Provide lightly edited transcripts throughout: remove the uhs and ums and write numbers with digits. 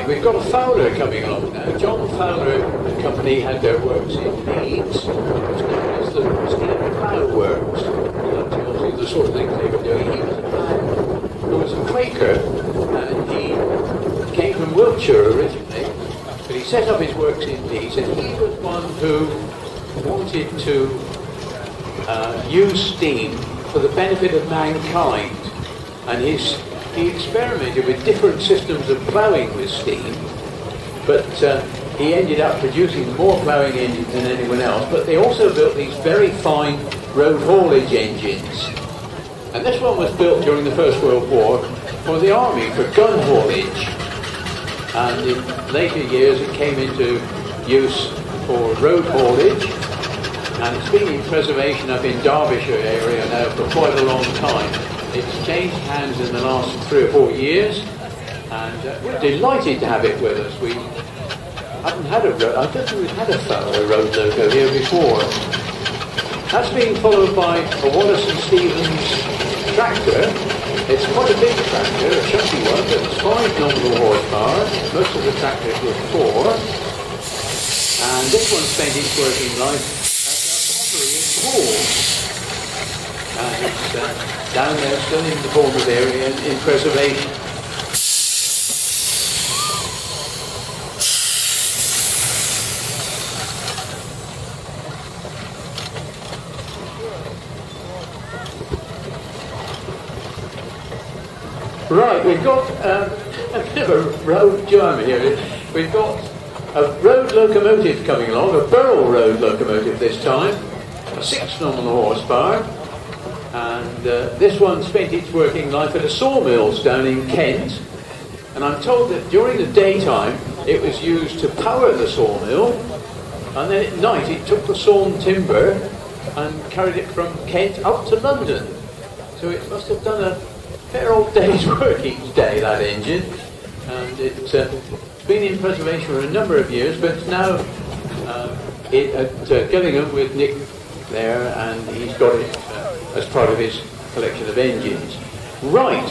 Right, we've got a Fowler coming along now. John Fowler and company had their works in Leeds. It's known as the Skinner Plough Works. That tells you the sort of things they were doing. He was a man who was a Quaker, and he came from Wiltshire originally, but he set up his works in Leeds, and he was one who wanted to use steam for the benefit of mankind. And he experimented with different systems of ploughing with steam, but he ended up producing more ploughing engines than anyone else. But they also built these very fine road haulage engines. And this one was built during the First World War for the army, for gun haulage. And in later years it came into use for road haulage. And it's been in preservation up in Derbyshire area now for quite a long time. It's changed hands in the last 3 or 4 years, and we're delighted to have it with us. We haven't had I don't think we've had a Fowler road loco here before. That's being followed by a Wallace and Stevens tractor. It's quite a big tractor, a chunky one, but it's 5 nominal horsepower. Most of the tractors were 4. And this one spent its working life at a pottery in Paul. And it's down there, still in the Bournemouth area, in preservation. Right, we've got a bit of a road jam here. We've got a road locomotive coming along, a Burrell road locomotive this time, a 6 nominal horsepower. And this one spent its working life at a sawmills down in Kent. And I'm told that during the daytime it was used to power the sawmill, and then at night it took the sawn timber and carried it from Kent up to London. So it must have done a fair old day's work each day, that engine. And it's been in preservation for a number of years, but it's now at Gillingham with Nick there, and he's got it as part of his collection of engines. Right,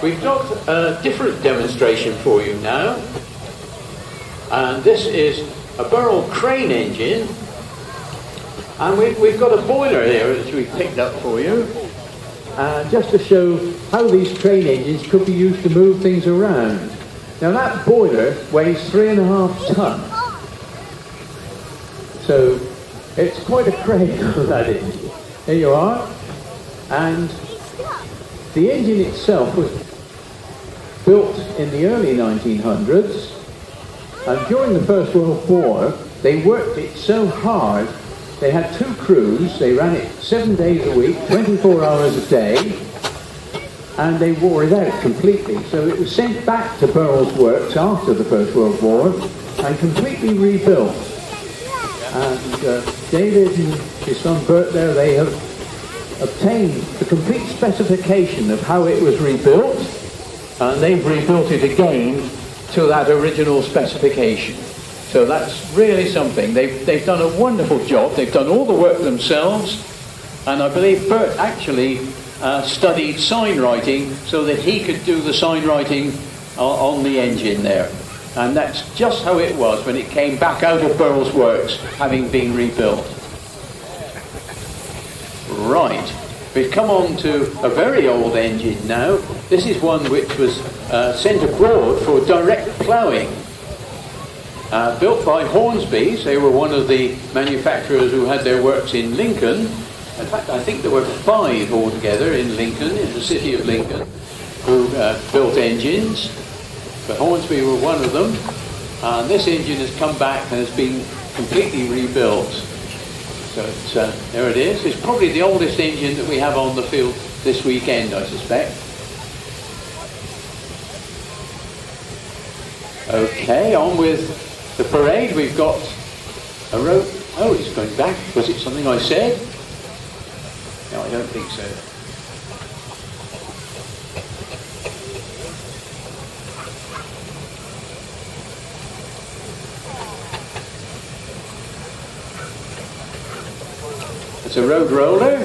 we've got a different demonstration for you now, and this is a Burrell crane engine, and we've got a boiler here which we've picked up for you, just to show how these train engines could be used to move things around. Now that boiler weighs 3.5 tons, so it's quite a crane, that is. There you are. And the engine itself was built in the early 1900s, and during the First World War they worked it so hard. They had 2 crews, they ran it 7 days a week, 24 hours a day, and they wore it out completely. So it was sent back to Burrell's works after the First World War and completely rebuilt. And David and his son Bert there, they have obtained the complete specification of how it was rebuilt, and they've rebuilt it again to that original specification. So that's really something. They've done a wonderful job. They've done all the work themselves, and I believe Bert actually studied sign writing so that he could do the sign writing on the engine there. And that's just how it was when it came back out of Burrell's works, having been rebuilt. Right, we've come on to a very old engine now. This is one which was sent abroad for direct ploughing. Built by Hornsby's. They were one of the manufacturers who had their works in Lincoln. In fact, I think there were 5 altogether in Lincoln, in the city of Lincoln, who built engines. But Hornsby were one of them. And this engine has come back and has been completely rebuilt. So it's, there it is. It's probably the oldest engine that we have on the field this weekend, I suspect. Okay, on with the parade. We've got a rope. Oh, it's going back. Was it something I said? No, I don't think so. It's a road roller.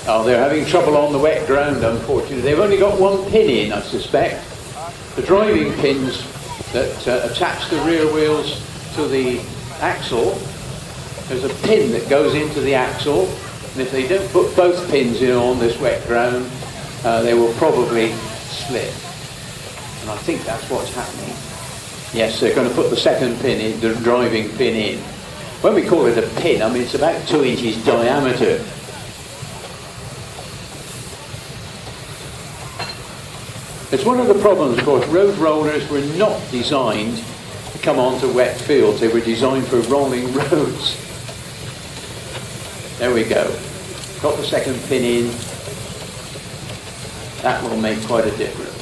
Oh, they're having trouble on the wet ground, unfortunately. They've only got 1 pin in, I suspect. The driving pins that attach the rear wheels to the axle. There's a pin that goes into the axle, and if they don't put both pins in on this wet ground, they will probably slip. And I think that's what's happening. Yes, they're going to put the second pin in, the driving pin in. When we call it a pin, I mean it's about 2 inches diameter. It's one of the problems, of course. Road rollers were not designed to come onto wet fields. They were designed for rolling roads. There we go. Got the second pin in. That will make quite a difference.